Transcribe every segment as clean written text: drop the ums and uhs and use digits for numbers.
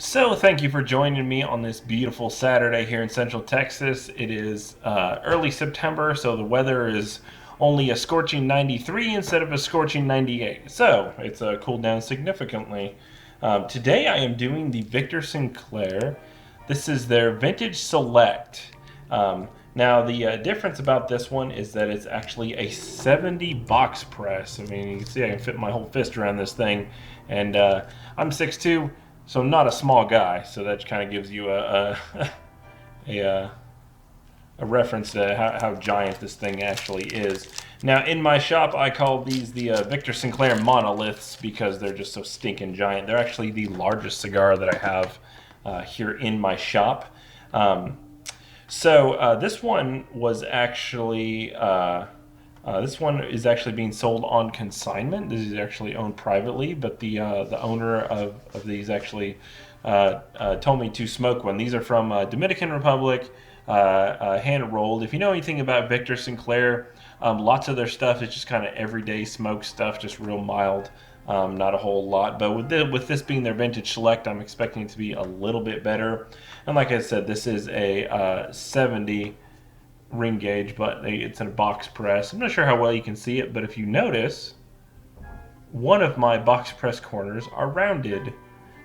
So, thank you for joining me on this beautiful Saturday here in Central Texas. It is early September, so the weather is only a scorching 93 instead of a scorching 98. So, it's cooled down significantly. Today, I am doing the Victor Sinclair. This is their Vintage Select. Now, the difference about this one is that it's actually a 70 box press. I mean, you can see I can fit my whole fist around this thing, and I'm 6'2", so I'm not a small guy. So that kind of gives you a reference to how giant this thing actually is. Now, in my shop, I call these the Victor Sinclair monoliths because they're just so stinking giant. They're actually the largest cigar that I have here in my shop. So this one was actually this one is actually being sold on consignment. This is actually owned privately, but the owner of these actually told me to smoke one. These are from Dominican Republic, hand rolled. If you know anything about Victor Sinclair, lots of their stuff is just kind of everyday smoke stuff, just real mild. Not a whole lot, but with this being their vintage select, I'm expecting it to be a little bit better. And like I said, this is a 70 ring gauge, but it's in a box press. I'm not sure how well you can see it, but if you notice, one of my box press corners are rounded,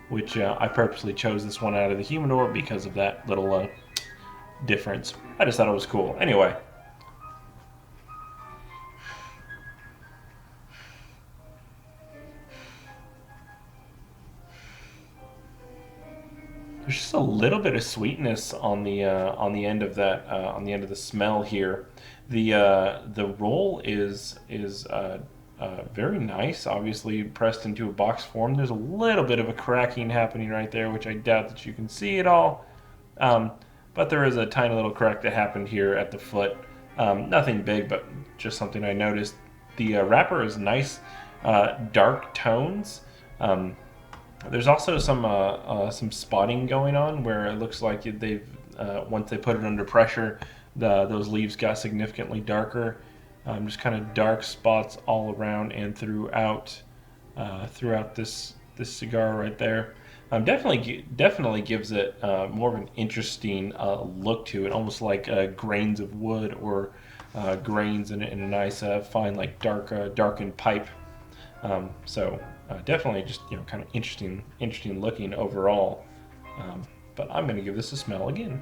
which I purposely chose this one out of the humidor because of that little difference. I just thought it was cool. Anyway. There's just a little bit of sweetness on the end of that on the end of the smell here. The roll is very nice. Obviously pressed into a box form. There's a little bit of a cracking happening right there, which I doubt that you can see at all. But there is a tiny little crack that happened here at the foot. Nothing big, but just something I noticed. The wrapper is nice, dark tones. There's also some spotting going on where it looks like they've once they put it under pressure, those leaves got significantly darker. Just kind of dark spots all around and throughout this cigar right there. Definitely gives it more of an interesting look to it, almost like grains of wood or grains in a nice fine like darkened pipe. Definitely just kind of interesting looking overall. But I'm going to give this a smell again.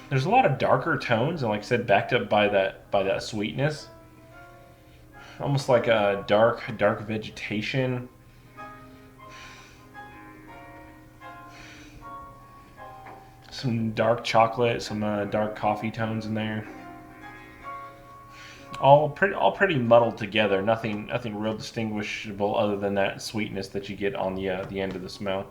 There's a lot of darker tones, and like I said, backed up by that sweetness, almost like a dark vegetation. Some dark chocolate, some dark coffee tones in there. All pretty muddled together. Nothing real distinguishable other than that sweetness that you get on the end of the smell.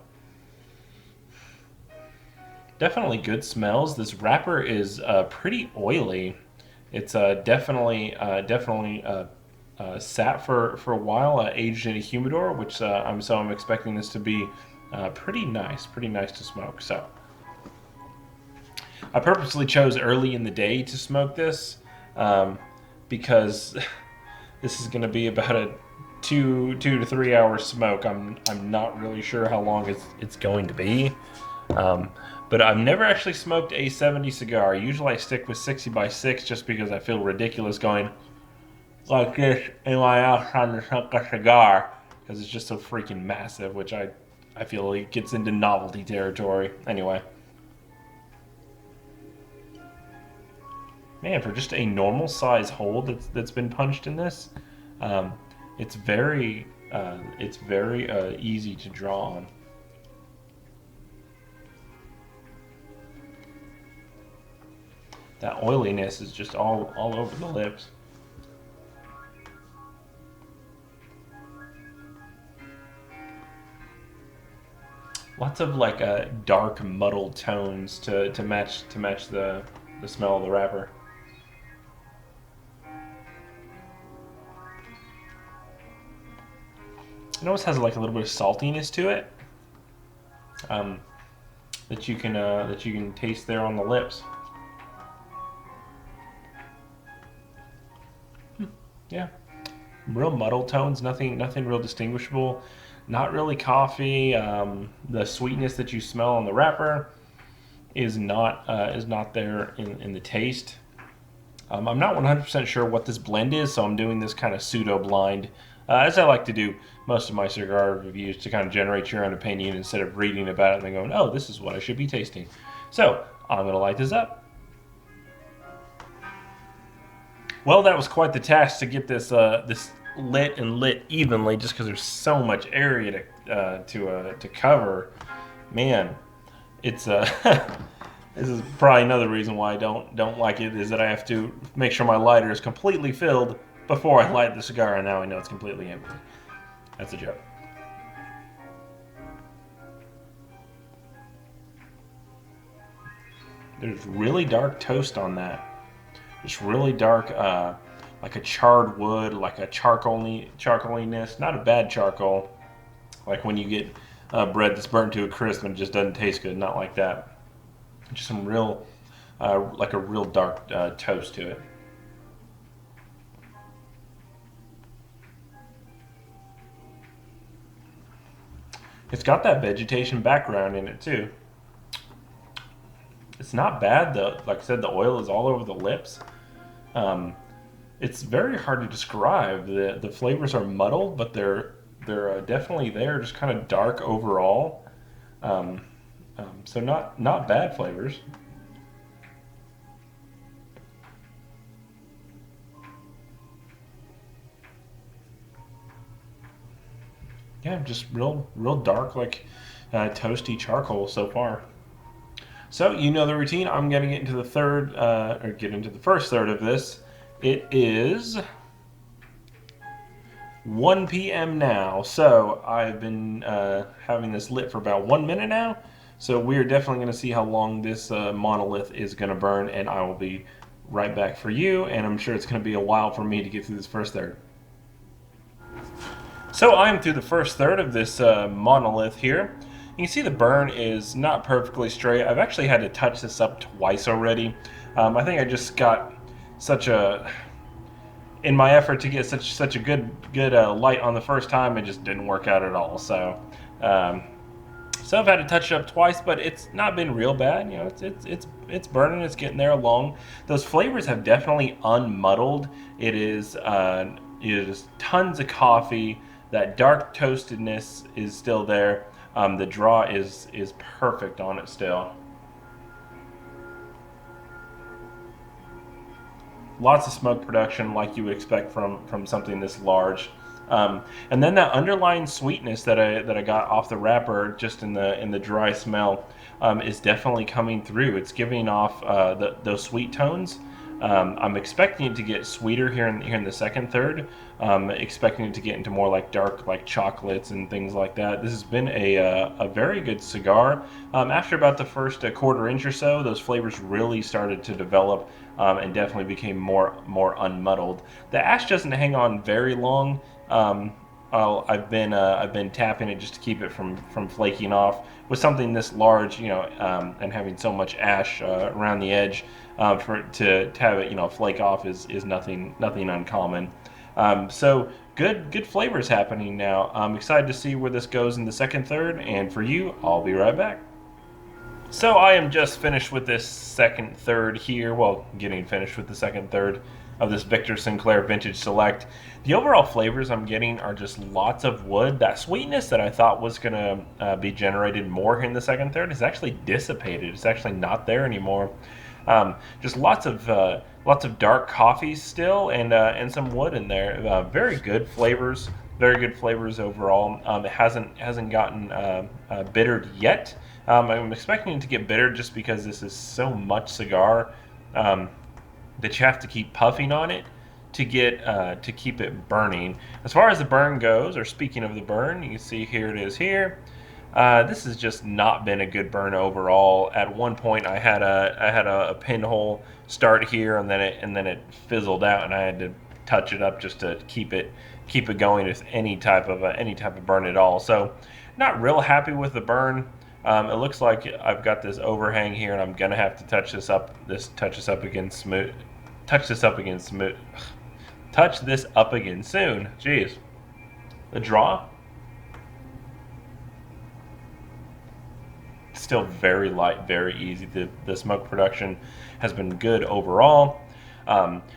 Definitely good smells. This wrapper is pretty oily. It's definitely sat for a while, aged in a humidor, which I'm expecting this to be pretty nice to smoke. So I purposely chose early in the day to smoke this. Because this is going to be about a 2 to 3 hour smoke. I'm not really sure how long it's going to be, but I've never actually smoked a 70 cigar. Usually I stick with 60 by 6 just because I feel ridiculous going like this in my house trying to smoke a cigar because it's just so freaking massive, which I feel like gets into novelty territory. Anyway. Man, for just a normal size hole that's been punched in this, it's very easy to draw on. That oiliness is just all over the lips. Lots of like dark muddled tones to match the smell of the wrapper. It almost has like a little bit of saltiness to it that you can taste there on the lips. Yeah, real muddle tones, nothing real distinguishable. Not really coffee. The sweetness that you smell on the wrapper is not there in the taste. I'm not 100% sure what this blend is, so I'm doing this kind of pseudo blind, as I like to do most of my cigar reviews, to kind of generate your own opinion instead of reading about it and then going, oh, this is what I should be tasting. So I'm going to light this up. Well, that was quite the task to get this lit and lit evenly, just because there's so much area to cover. Man, it's this is probably another reason why I don't like it, is that I have to make sure my lighter is completely filled before I light the cigar, and now I know it's completely empty. That's a joke. There's really dark toast on that. Just really dark, like a charred wood, like a charcoaliness. Not a bad charcoal, like when you get bread that's burnt to a crisp and it just doesn't taste good. Not like that. Just some real, like a real dark toast to it. It's got that vegetation background in it too. It's not bad though. Like I said, the oil is all over the lips. Um, it's very hard to describe. The flavors are muddled, but they're definitely there. Just kind of dark overall. Um, so not bad flavors. Yeah, just real dark, like toasty charcoal so far. So you know the routine. I'm gonna get into the get into the first third of this. It is 1 p.m. now, so I've been having this lit for about 1 minute now. So we're definitely going to see how long this monolith is going to burn, and I will be right back for you. And I'm sure it's going to be a while for me to get through this first third. So I'm through the first third of this monolith here. You can see the burn is not perfectly straight. I've actually had to touch this up twice already. I think I just got such a, in my effort to get such a good light on the first time, it just didn't work out at all. Um, so I've had to touch it up twice, but it's not been real bad. You know, it's burning. It's getting there along. Those flavors have definitely unmuddled. It is tons of coffee. That dark toastedness is still there. The draw is perfect on it still. Lots of smoke production, like you would expect from something this large. And then that underlying sweetness that I got off the wrapper, just in the dry smell, is definitely coming through. It's giving off those sweet tones. I'm expecting it to get sweeter here in the second third. Expecting it to get into more like dark, like chocolates and things like that. This has been a very good cigar. After about the first quarter inch or so, those flavors really started to develop, and definitely became more unmuddled. The ash doesn't hang on very long. I've been tapping it just to keep it from flaking off. With something this large, and having so much ash around the edge, for to have it flake off is nothing uncommon. So good flavors happening now. I'm excited to see where this goes in the second third, and for you, I'll be right back. So I am just finished with this second third here. Well, getting finished with the second third of this Victor Sinclair Vintage Select. The overall flavors I'm getting are just lots of wood. That sweetness that I thought was going to be generated more here in the second third is actually dissipated. It's actually not there anymore. Just lots of dark coffees still, and some wood in there. Very good flavors. Very good flavors overall. It hasn't gotten bittered yet. I'm expecting it to get bitter just because this is so much cigar, that you have to keep puffing on it to keep it burning. As far as the burn goes, or speaking of the burn, you can see here it is here. This has just not been a good burn overall. At one point, I had a pinhole start here, and then it fizzled out, and I had to touch it up just to keep it going with any type of burn at all. So, not real happy with the burn. It looks like I've got this overhang here, and I'm gonna have to touch this up against smooth. touch this up again soon. Jeez. The draw, still very light, very easy. The smoke production has been good overall.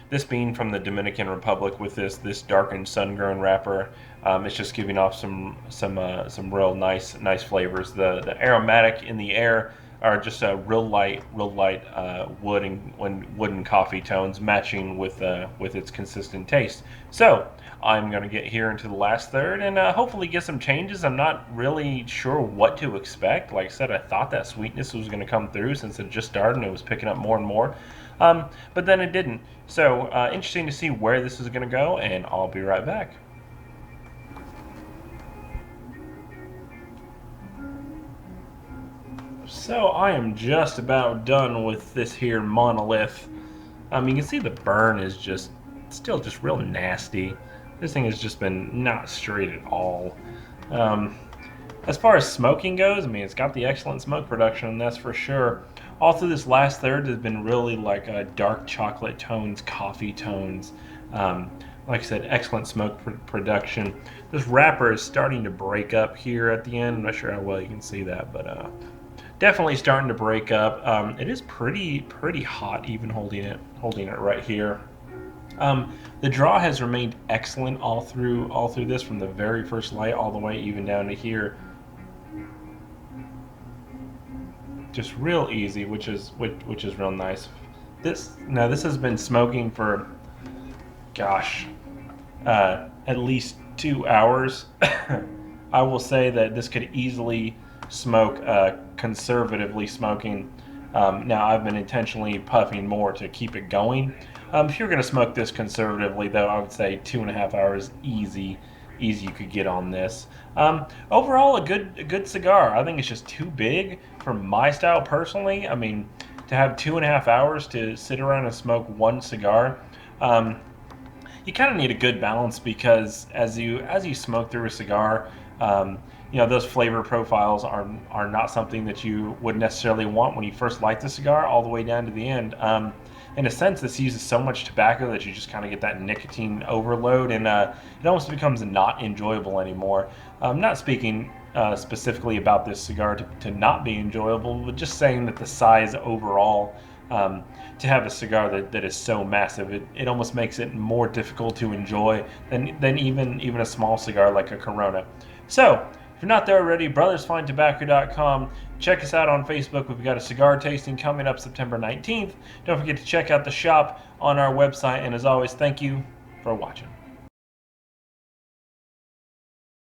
This being from the Dominican Republic with this darkened sun-grown wrapper, it's just giving off some real nice flavors. The aromatic in the air are just a real light wood and wooden coffee tones, matching with its consistent taste. So I'm going to get here into the last third and hopefully get some changes. I'm not really sure what to expect. Like I said, I thought that sweetness was going to come through since it just started and it was picking up more and more. But then it didn't. So interesting to see where this is going to go, and I'll be right back. So I am just about done with this here monolith. You can see the burn is just still just real nasty. This thing has just been not straight at all. As far as smoking goes, I mean, it's got the excellent smoke production, that's for sure. All through this last third has been really like dark chocolate tones, coffee tones. Like I said, excellent smoke production. This wrapper is starting to break up here at the end. I'm not sure how well you can see that, but definitely starting to break up. It is pretty hot, even holding it right here. The draw has remained excellent all through this, from the very first light all the way even down to here. Just real easy, which is real nice. This has been smoking for, gosh, at least 2 hours. I will say that this could easily smoke conservatively smoking. Now I've been intentionally puffing more to keep it going. If you're going to smoke this conservatively, though, I would say 2.5 hours easy you could get on this. Overall, a good cigar. I think it's just too big for my style personally. I mean, to have 2.5 hours to sit around and smoke one cigar, you kind of need a good balance, because as you smoke through a cigar, those flavor profiles are not something that you would necessarily want when you first light the cigar all the way down to the end. In a sense, this uses so much tobacco that you just kind of get that nicotine overload, and it almost becomes not enjoyable anymore. I'm not speaking specifically about this cigar to not be enjoyable, but just saying that the size overall, to have a cigar that is so massive, it almost makes it more difficult to enjoy than even a small cigar like a Corona. So, if you're not there already, brothersfinetobacco.com. Check us out on Facebook. We've got a cigar tasting coming up September 19th. Don't forget to check out the shop on our website. And as always, thank you for watching.